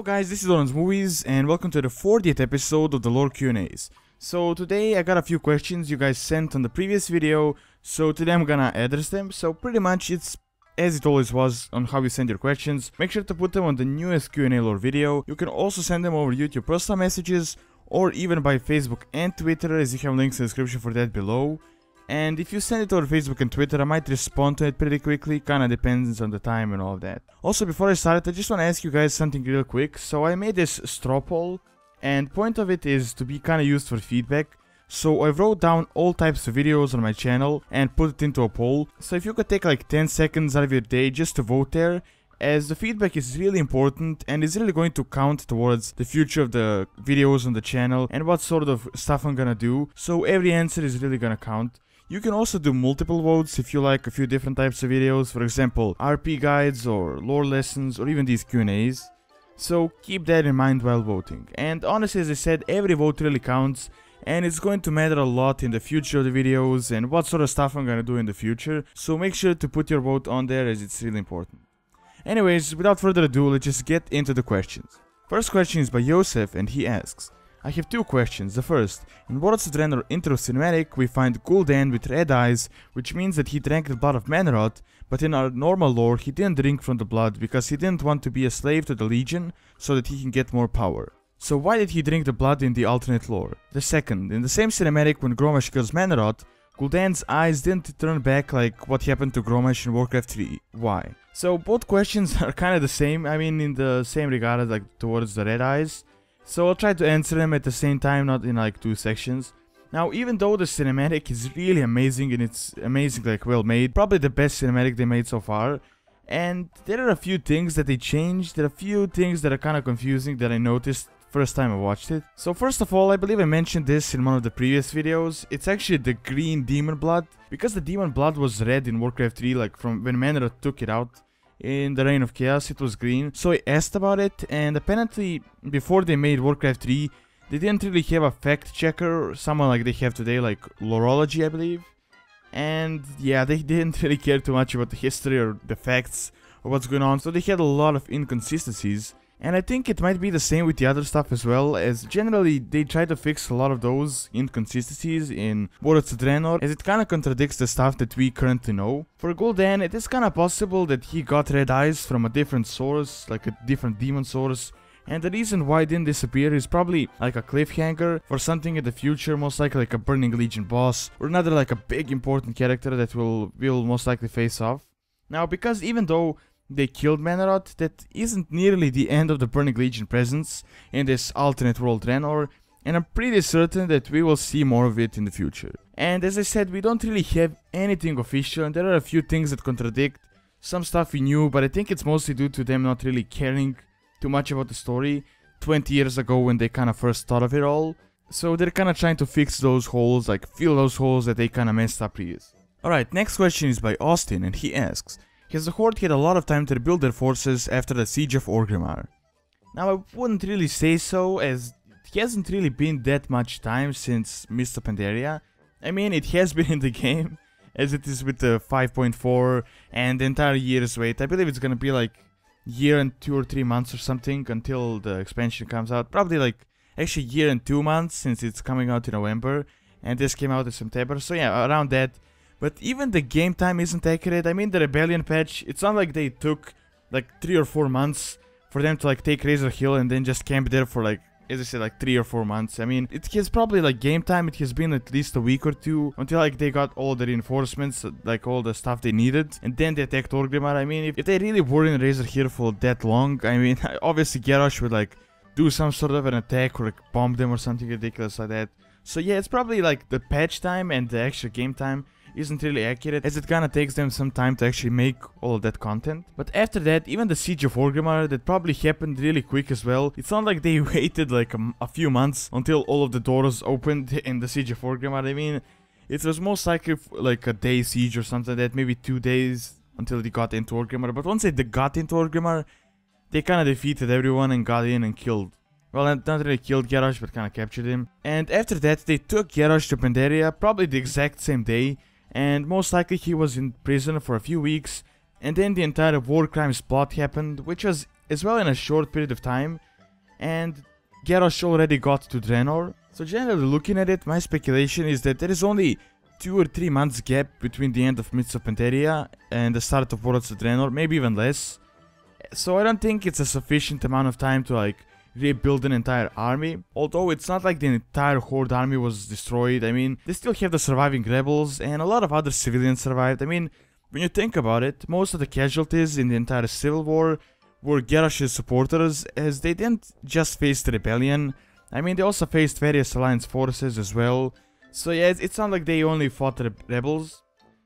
Hello guys, this is Gul'Dan's Movies and welcome to the 40th episode of the lore Q&As. So today I got a few questions you guys sent on the previous video, so today I'm gonna address them. So pretty much it's as it always was on how you send your questions. Make sure to put them on the newest Q&A lore video. You can also send them over YouTube personal messages or even by Facebook and Twitter, as you have links in the description for that below. And if you send it over Facebook and Twitter, I might respond to it pretty quickly, kinda depends on the time and all of that. Also, before I start, I just wanna ask you guys something real quick. So I made this straw poll, and point of it is to be kinda used for feedback. So I wrote down all types of videos on my channel and put it into a poll. So if you could take like 10 seconds out of your day just to vote there, as the feedback is really important and is really going to count towards the future of the videos on the channel and what sort of stuff I'm gonna do. So every answer is really gonna count. You can also do multiple votes if you like a few different types of videos, for example RP guides or lore lessons or even these Q&As. So keep that in mind while voting. And honestly, as I said, every vote really counts and it's going to matter a lot in the future of the videos and what sort of stuff I'm gonna do in the future. So make sure to put your vote on there as it's really important. Anyways, without further ado, let's just get into the questions. First question is by Joseph and he asks, I have two questions. The first, in Warlords of Draenor intro cinematic, we find Gul'Dan with red eyes, which means that he drank the blood of Manrod, but in our normal lore he didn't drink from the blood because he didn't want to be a slave to the Legion so that he can get more power. So why did he drink the blood in the alternate lore? The second, in the same cinematic when Grommash kills Manrod, Gul'Dan's eyes didn't turn back like what happened to Grommash in Warcraft 3. Why? So both questions are kinda the same, I mean in the same regard as like towards the red eyes. So I'll try to answer them at the same time, not in like two sections. Now, even though the cinematic is really amazing and it's amazing, like well made, probably the best cinematic they made so far, and there are a few things that they changed, there are a few things that are kind of confusing that I noticed first time I watched it. So first of all, I believe I mentioned this in one of the previous videos, it's actually the green demon blood, because the demon blood was red in Warcraft 3, like from when Manrod took it out. In the Reign of Chaos it was green, so I asked about it, and apparently before they made Warcraft 3 they didn't really have a fact checker or someone like they have today, like Lorology I believe. And yeah, they didn't really care too much about the history or the facts or what's going on, so they had a lot of inconsistencies. And I think it might be the same with the other stuff as well, as generally they try to fix a lot of those inconsistencies in Warlords of Draenor, as it kinda contradicts the stuff that we currently know. For Gul'Dan, it is kinda possible that he got red eyes from a different source, like a different demon source, and the reason why it didn't disappear is probably like a cliffhanger for something in the future, most likely like a Burning Legion boss, or another like a big important character that we'll most likely face off. Now, because even though they killed Manrod, that isn't nearly the end of the Burning Legion presence in this alternate world Draenor, and I'm pretty certain that we will see more of it in the future. And as I said, we don't really have anything official, and there are a few things that contradict some stuff we knew, but I think it's mostly due to them not really caring too much about the story 20 years ago when they kinda first thought of it all. So they're kinda trying to fix those holes, like fill those holes that they kinda messed up previously. Alright, next question is by Austin and he asks, has the Horde had a lot of time to rebuild their forces after the siege of Orgrimmar? Now I wouldn't really say so, as it hasn't really been that much time since Mist of Pandaria. I mean, it has been in the game, as it is with the 5.4 and the entire year's wait. I believe it's gonna be like year and 2 or 3 months or something until the expansion comes out. Probably like actually year and 2 months since it's coming out in November and this came out in September. So yeah, around that. But even the game time isn't accurate. I mean, the Rebellion patch, it's not like they took like 3 or 4 months for them to like take Razor Hill and then just camp there for like, as I said, like 3 or 4 months. I mean, it has probably like game time, it has been at least a week or two until like they got all the reinforcements, like all the stuff they needed, and then they attacked Orgrimmar. I mean, if they really were in Razor Hill for that long, I mean, obviously Garrosh would like do some sort of an attack or like bomb them or something ridiculous like that. So yeah, it's probably like the patch time and the actual game time isn't really accurate, as it kinda takes them some time to actually make all of that content. But after that, even the siege of Orgrimmar, that probably happened really quick as well. It's not like they waited like a few months until all of the doors opened in the siege of Orgrimmar. I mean, it was most likely like a day siege or something like that, maybe 2 days until they got into Orgrimmar. But once they got into Orgrimmar, they kinda defeated everyone and got in and killed, well, not really killed Garrosh, but kinda captured him. And after that, they took Garrosh to Pandaria, probably the exact same day. And most likely he was in prison for a few weeks, and then the entire war crimes plot happened, which was as well in a short period of time, and Garrosh already got to Draenor. So generally looking at it, my speculation is that there is only 2 or 3 months gap between the end of Mists of Pandaria and the start of Worlds of Draenor, maybe even less. So I don't think it's a sufficient amount of time to like rebuild an entire army. Although it's not like the entire Horde army was destroyed. I mean, they still have the surviving rebels and a lot of other civilians survived. I mean, when you think about it, most of the casualties in the entire civil war were Garrosh's supporters, as they didn't just face the rebellion. I mean, they also faced various alliance forces as well. So yeah, it's not like they only fought the rebels.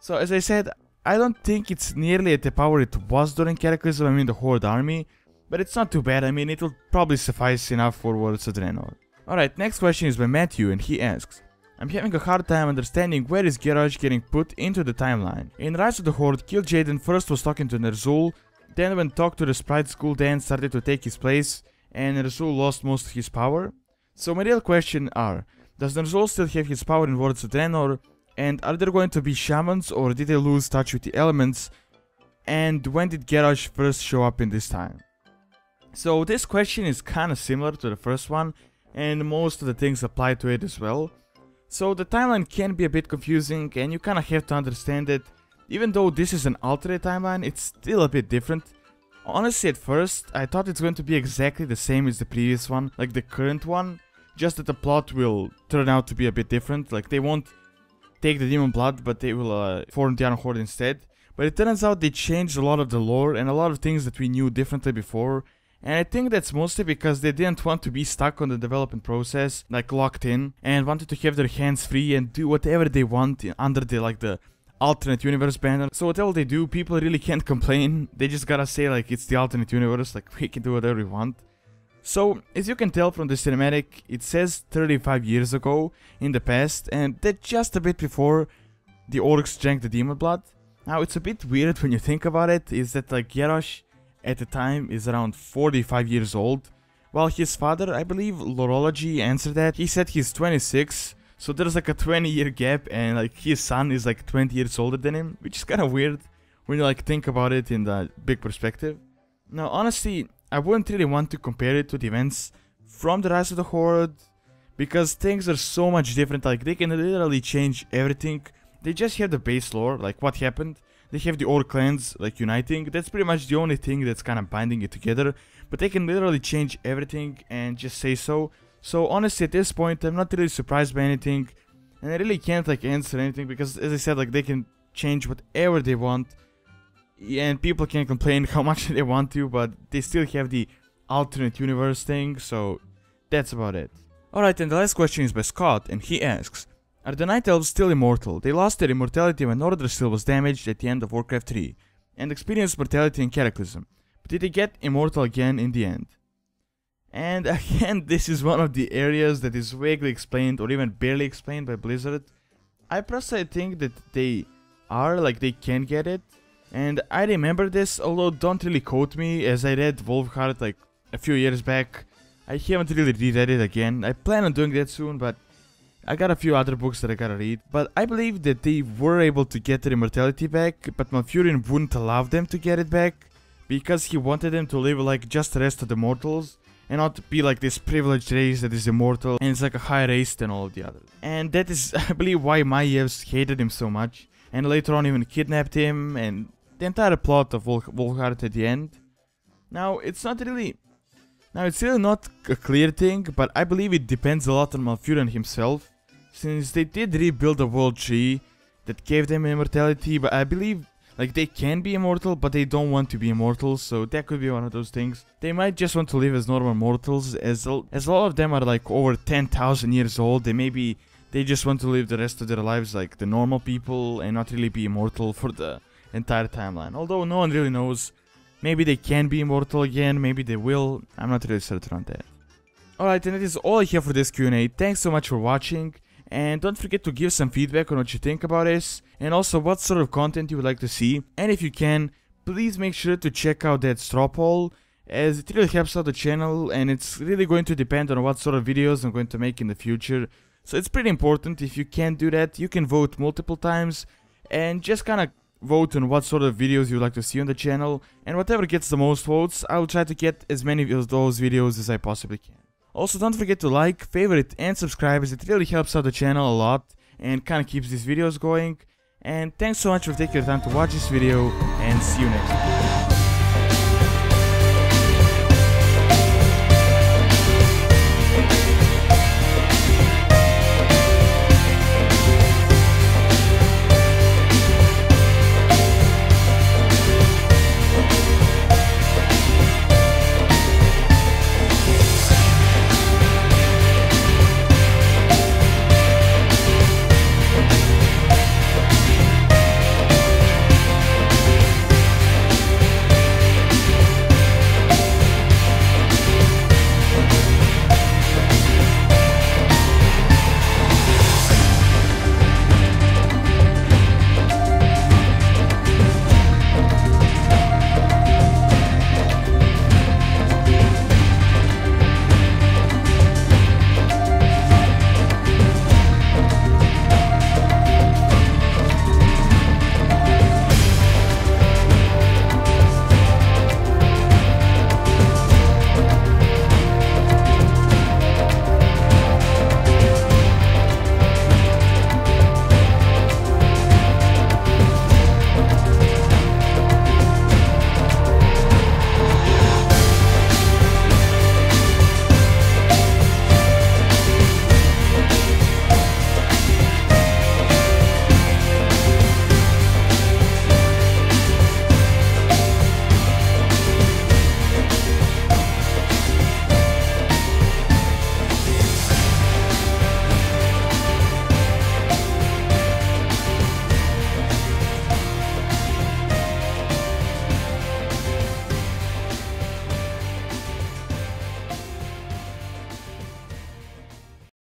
So as I said, I don't think it's nearly at the power it was during Cataclysm, I mean the Horde army. But it's not too bad, I mean it will probably suffice enough for Worlds of Draenor. Alright, next question is by Matthew, and he asks, I'm having a hard time understanding where is Garrosh getting put into the timeline. In Rise of the Horde, Gul'Dan first was talking to ner'zhul, then when talked to the sprites, Gul'Dan started to take his place, and ner'zhul lost most of his power. So my real question are, does ner'zhul still have his power in Worlds of Draenor, and are there going to be shamans, or did they lose touch with the elements, and when did Garrosh first show up in this time? So this question is kinda similar to the first one, and most of the things apply to it as well. So the timeline can be a bit confusing, and you kinda have to understand it. Even though this is an alternate timeline, it's still a bit different. Honestly, at first, I thought it's going to be exactly the same as the previous one, like the current one, just that the plot will turn out to be a bit different. Like, they won't take the demon blood, but they will form the Iron Horde instead. But it turns out they changed a lot of the lore and a lot of things that we knew differently before. And I think that's mostly because they didn't want to be stuck on the development process, like locked in, and wanted to have their hands free and do whatever they want under the alternate universe banner. So whatever they do, people really can't complain. They just gotta say like it's the alternate universe, like we can do whatever we want. So as you can tell from the cinematic, it says 35 years ago in the past, and that's just a bit before the orcs drank the demon blood. Now it's a bit weird when you think about it, is that like Garrosh at the time is around 45 years old, while his father, I believe Lorology answered that, he said he's 26, so there's like a 20-year gap, and like his son is like 20 years older than him, which is kind of weird when you like think about it in the big perspective. Now honestly, I wouldn't really want to compare it to the events from the Rise of the Horde, because things are so much different. Like they can literally change everything. They just have the base lore, like what happened. They have the orc clans like uniting. That's pretty much the only thing that's kind of binding it together. But they can literally change everything and just say so. So honestly, at this point, I'm not really surprised by anything, and I really can't like answer anything because, as I said, like they can change whatever they want, and people can complain how much they want to, but they still have the alternate universe thing. So that's about it. Alright, and the last question is by Scott, and he asks, are the Night Elves still immortal? They lost their immortality when Order still was damaged at the end of Warcraft 3, and experienced mortality in Cataclysm, but did they get immortal again in the end? And again, this is one of the areas that is vaguely explained or even barely explained by Blizzard. I personally think that they are, like they can get it, and I remember this, although don't really quote me, as I read Wolfheart like a few years back. I haven't really reread it again. I plan on doing that soon, but I got a few other books that I gotta read. But I believe that they were able to get their immortality back, but Malfurion wouldn't allow them to get it back, because he wanted them to live like just the rest of the mortals, and not be like this privileged race that is immortal and it's like a higher race than all of the others. And that is, I believe, why Maiev hated him so much, and later on even kidnapped him, and the entire plot of Wolfheart at the end. Now, it's really not a clear thing, but I believe it depends a lot on Malfurion himself, since they did rebuild the world tree that gave them immortality, but I believe like they can be immortal, but they don't want to be immortal, so that could be one of those things. They might just want to live as normal mortals, as a lot of them are like over 10,000 years old. They just want to live the rest of their lives like the normal people and not really be immortal for the entire timeline. Although no one really knows. Maybe they can be immortal again, maybe they will. I'm not really certain on that. Alright, and that is all I have for this Q&A. Thanks so much for watching. And don't forget to give some feedback on what you think about this, and also what sort of content you would like to see. And if you can, please make sure to check out that straw poll, as it really helps out the channel, and it's really going to depend on what sort of videos I'm going to make in the future. So it's pretty important. If you can do that, you can vote multiple times, and just kind of vote on what sort of videos you'd like to see on the channel, and whatever gets the most votes, I'll try to get as many of those videos as I possibly can. Also, don't forget to like, favorite, and subscribe, as it really helps out the channel a lot and kinda keeps these videos going. And thanks so much for taking your time to watch this video, and see you next time.